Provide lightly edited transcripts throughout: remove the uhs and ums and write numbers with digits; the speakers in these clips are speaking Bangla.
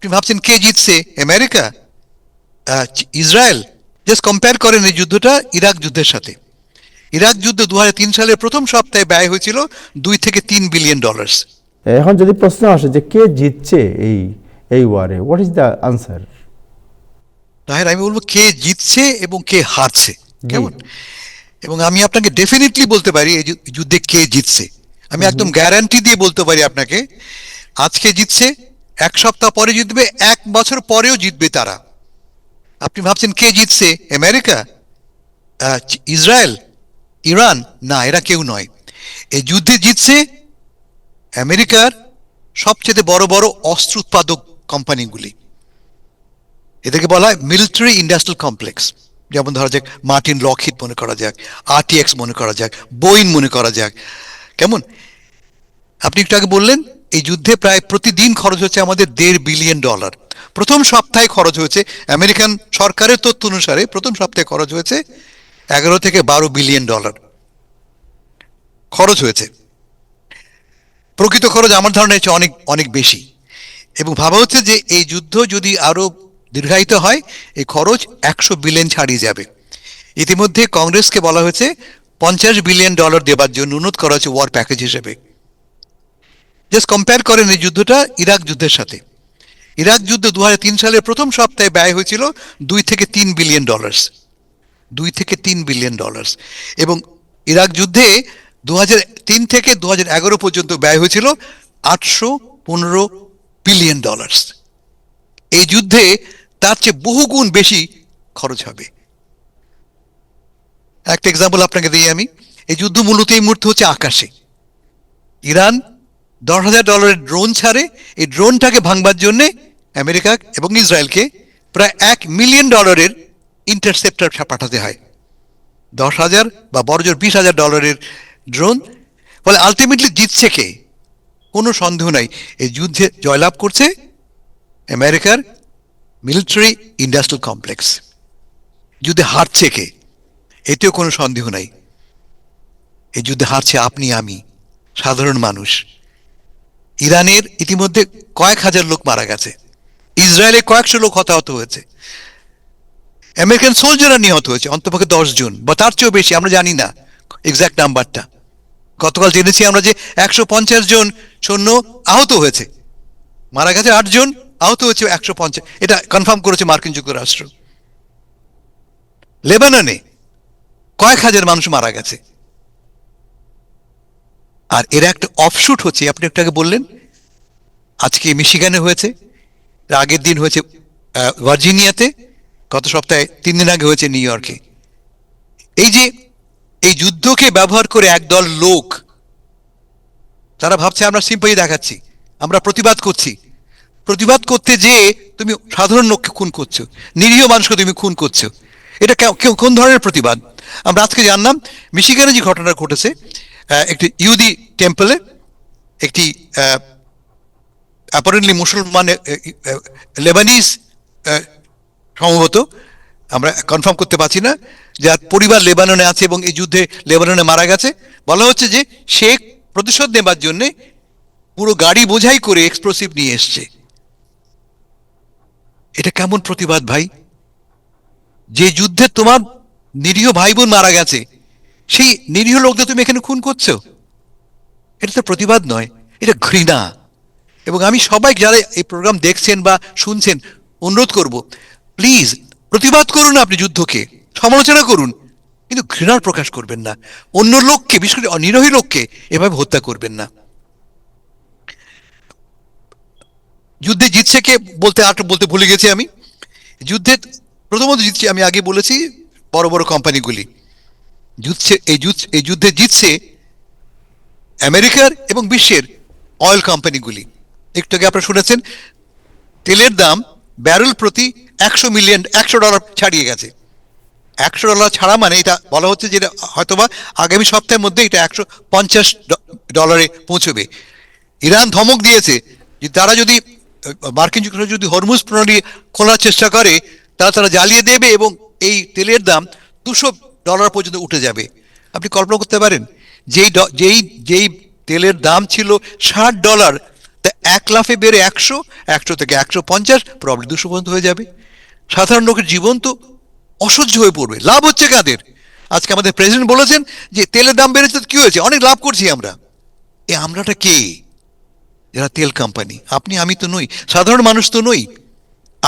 আপনি ভাবছেন কে জিতছে, আমেরিকা, ইসরায়েল? জাস্ট কম্পেয়ার করেন এই যুদ্ধটা ইরাক যুদ্ধের সাথে। ইরাক যুদ্ধ 2003 সালের প্রথম সপ্তাহে ব্যয় হয়েছিল $2 থেকে $3 বিলিয়ন। এখন যদি প্রশ্ন আসে যে কে জিতছে এই এই ওয়ারে, হোয়াট ইজ দ্য আনসার? তাহলে আমি বলবো কে জিতছে এবং কে হারছে, কেমন? এবং আমি আপনাকে ডেফিনেটলি বলতে পারি এই যুদ্ধে কে জিতছে। আমি একদম গ্যারান্টি দিয়ে বলতে পারি আপনাকে, আজকে জিতছে, এক সপ্তাহ পরে জিতবে, 1 বছর পরেও জিতবে তারা। আপনি ভাবছেন কে জিতছে, আমেরিকা, ইসরায়েল, ইরান? না, এরা কেউ নয়। এই যুদ্ধে জিতছে আমেরিকার সবচেয়ে বড় বড় অস্ত্র উৎপাদক কোম্পানিগুলি। এদেরকে বলা হয় মিলিটারি ইন্ডাস্ট্রিয়াল কমপ্লেক্স। যেমন ধরা যাক মার্টিন লকহিড মনে করা যাক, আরটিএক্স মনে করা যাক, বোয়িং মনে করা যাক, কেমন? আপনি একটু আগে বললেন এই যুদ্ধে প্রায় প্রতিদিন খরচ হচ্ছে আমাদের $1.5 বিলিয়ন। প্রথম সপ্তাহে খরচ হয়েছে, আমেরিকান সরকারের তথ্য অনুসারে প্রথম সপ্তাহে খরচ হয়েছে $11 থেকে $12 বিলিয়ন খরচ হয়েছে। প্রকৃত খরচ আমার ধারণা হচ্ছে অনেক অনেক বেশি। এবং ভাবা হচ্ছে যে এই যুদ্ধ যদি আরো দীর্ঘায়িত হয়, এই খরচ 100 বিলিয়ন ছাড়িয়ে যাবে। ইতিমধ্যে কংগ্রেসকে বলা হয়েছে $50 বিলিয়ন দেবার জন্য অনুরোধ করা হয়েছে ওয়ার প্যাকেজ হিসেবে। জাস্ট কম্পেয়ার করেন এই যুদ্ধটা ইরাক যুদ্ধের সাথে। ইরাক যুদ্ধ 2003 সালের প্রথম সপ্তাহে ব্যয় হয়েছিল $2 থেকে $3 বিলিয়ন। $2 থেকে $3 বিলিয়ন। এবং ইরাক যুদ্ধে 2003 থেকে 2011 পর্যন্ত ব্যয় হয়েছিল $815 বিলিয়ন। এই যুদ্ধে তার চেয়ে বহুগুণ বেশি খরচ হবে। একটা এক্সাম্পল আপনাকে দিই আমি। এই যুদ্ধ মূলত এই মুহূর্তে হচ্ছে আকাশে। ইরান $10,000 ড্রোন ছাড়ে। এই ড্রোনটাকে ভাঙবার জন্য আমেরিকা এবং ইসরায়েলকে প্রায় $1 মিলিয়ন ইন্টারসেপ্টর পাঠাতে হয়। 10,000 বা বড়জোর $20,000 ড্রোন। ফলে আলটিমেটলি জিতছে কে? কোনো সন্দেহ নাই, এই যুদ্ধে জয়লাভ করছে আমেরিকার মিলিটারি ইন্ডাস্ট্রিয়াল কমপ্লেক্স। যুদ্ধে হারছে কে? এতেও কোনো সন্দেহ নাই, এই যুদ্ধে হারছে আপনি আমি, সাধারণ মানুষ। ইরানের ইতিমধ্যে কয়েক হাজার লোক মারা গেছে, ইসরায়েলে কয়েকশো লোক হতাহত হয়েছে, আমেরিকান সোলজাররা নিহত হয়েছে অন্তপক্ষে 10 জন বা তার চেয়েও বেশি, আমরা জানি না এক্সাক্ট নাম্বারটা। গতকাল জেনেছি আমরা যে 150 জন সৈন্য আহত হয়েছে, মারা গেছে 8 জন, আহত হয়েছে 150, এটা কনফার্ম করেছে মার্কিন যুক্তরাষ্ট্র। লেবাননে কয়েক হাজার মানুষ মারা গেছে। আর এর একটা অফশুট হচ্ছে, আপনি একটু আগে বললেন, আজকে মিশিগানে হয়েছে, আগের দিন হয়েছে ভার্জিনিয়াতে, গত সপ্তাহে 3 দিন আগে হয়েছে নিউ ইয়র্কে। এই যে এই যুদ্ধকে ব্যবহার করে একদল লোক, তারা ভাবছে আমরা সিম্পাথি দেখাচ্ছি, আমরা প্রতিবাদ করছি। প্রতিবাদ করতে যে তুমি সাধারণ লোককে খুন করছো, নিরীহ মানুষকে তুমি খুন করছো, এটা কোন ধরনের প্রতিবাদ? আমরা আজকে জানলাম মিশিগানে যে ঘটনা ঘটেছে, একটি ইহুদি টেম্পলে একটি অ্যাপারেন্টলি মুসলমান লেবানিজ, সম্ভবত, আমরা কনফার্ম করতে পারছি না, যার পরিবার লেবাননে আছে এবং এই যুদ্ধে লেবাননে মারা গেছে। বলা হচ্ছে যে সে প্রতিশোধ নেবার জন্য পুরো গাড়ি বোঝাই করে এক্সপ্লোসিভ নিয়ে এসছে। এটা কেমন প্রতিবাদ ভাই? যে যুদ্ধে তোমার নিরীহ ভাই বোন মারা গেছে, সেই নিরীহ লোকদের তুমি এখানে খুন করছো, এটা তো প্রতিবাদ নয়, এটা ঘৃণা। এবং আমি সবাই যারা এই প্রোগ্রাম দেখছেন বা শুনছেন অনুরোধ করব, প্লিজ প্রতিবাদ করুন, আপনি যুদ্ধকে সমালোচনা করুন, কিন্তু ঘৃণার প্রকাশ করবেন না। অন্য লোককে, বিশেষ করে নিরীহ লোককে এভাবে হত্যা করবেন না। যুদ্ধে জিতছে কে বলতে ভুলে গেছি আমি। যুদ্ধে প্রথমত জিতছে, আমি আগে বলেছি, বড় বড় কোম্পানিগুলি জিতছে। এই যুদ্ধে জিতছে আমেরিকার এবং বিশ্বের অয়েল কোম্পানিগুলি। একটু আগে আপনারা শুনেছেন তেলের দাম ব্যারেল প্রতি $100 ছাড়িয়ে গেছে। $100 ছাড়া মানে এটা বলা হচ্ছে যে হয়তোবা আগামী সপ্তাহের মধ্যে এটা $150 পৌঁছবে। ইরান ধমক দিয়েছে যে তারা যদি, মার্কিন যুক্তরাষ্ট্র যদি হরমুজ প্রণালী খোলার চেষ্টা করে, তারা জ্বালিয়ে দেবে এবং এই তেলের দাম $200 পর্যন্ত উঠে যাবে। আপনি কল্পনা করতে পারেন, যেই তেলের দাম ছিল $60 তা 1 লাফে বেড়ে 100, 100 থেকে 150, প্রবলেম 200 পর্যন্ত হয়ে যাবে। সাধারণ লোকের জীবন তো অসহ্য হয়ে পড়বে। লাভ হচ্ছে কাদের? আজকে আমাদের প্রেসিডেন্ট বলেছেন যে তেলের দাম বেড়েছে, তো কি হয়েছে, অনেক লাভ করছি আমরা। এ আমরাটা কে? যারা তেল কোম্পানি, আপনি আমি তো নই, সাধারণ মানুষ তো নই।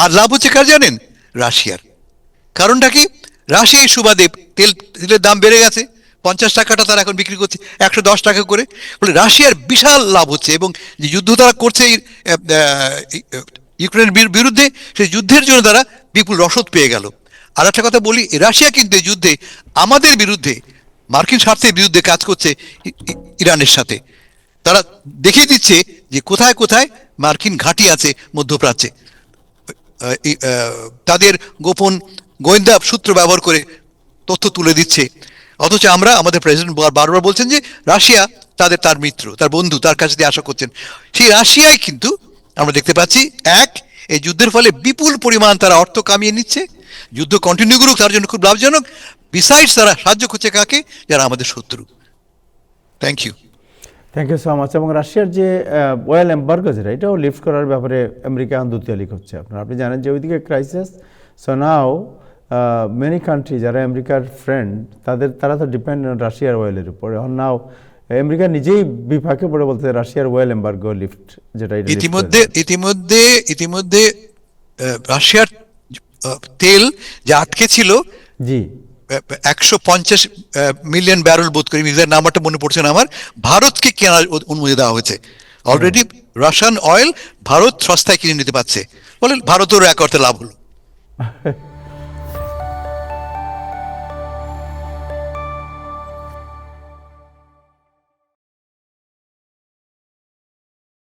আর লাভ হচ্ছে কার জানেন? রাশিয়ার। কারণটা কি? রাশিয়ার সুবাদে তেলের দাম বেড়ে গেছে, 50 টাকাটা তারা এখন বিক্রি করছে 110 টাকা করে। বলে রাশিয়ার বিশাল লাভ হচ্ছে, এবং যে যুদ্ধ তারা করছে ইউক্রেনের বিরুদ্ধে, সেই যুদ্ধের জন্য তারা বিপুল রসদ পেয়ে গেল। আর একটা কথা বলি, রাশিয়া কিন্তু এই যুদ্ধে আমাদের বিরুদ্ধে, মার্কিন স্বার্থের বিরুদ্ধে কাজ করছে ইরানের সাথে। তারা দেখিয়ে দিচ্ছে যে কোথায় কোথায় মার্কিন ঘাঁটি আছে মধ্যপ্রাচ্যে। তাদের গোপন গোয়েন্দা সূত্র ব্যবহার করে তথ্য তুলে দিচ্ছে। অথচ আমরা, আমাদের প্রেসিডেন্ট বারবার বলছেন যে রাশিয়া তার মিত্র, তার বন্ধু, তার কাছে দিয়ে আশা করছেন। সেই রাশিয়ায় কিন্তু আমরা দেখতে পাচ্ছি, এই যুদ্ধের ফলে বিপুল পরিমাণ তারা অর্থ কামিয়ে নিচ্ছে। যুদ্ধ কন্টিনিউ করুক, তার জন্য খুব লাভজনক। বিসাইডস তারা সাহায্য করছে কাকে? যারা আমাদের শত্রু। Thank you. Thank you so much. এবং রাশিয়ার যে ওয়েল এম্বার্গো, যেটা এটাও লিফট করার ব্যাপারে আমেরিকা আন্দোলিক হচ্ছে। আপনি জানেন যে ওইদিকে crisis, so now many country যারা আমেরিকার ফ্রেন্ড, তারা তো ডিপেন্ড রাশিয়ার ওয়েলের উপর। এখন নাও আমেরিকা নিজেই বিপাকে পড়ে বলতে রাশিয়ার ওয়েল এম্বার্গো লিফট, যেটা ইতিমধ্যে রাশিয়ার তেল যা আটকে ছিল, জি 150 মিলিয়ন ব্যারেল বোধ করি, নাম্বারটা মনে পড়ছে না আমার, ভারতকে কেনার অনুমতি দেওয়া হয়েছে অলরেডি। রাশিয়ান অয়েল ভারত সস্তায় কিনে নিতে পারছে, বলে ভারতেরও এক অর্থে লাভ হলো।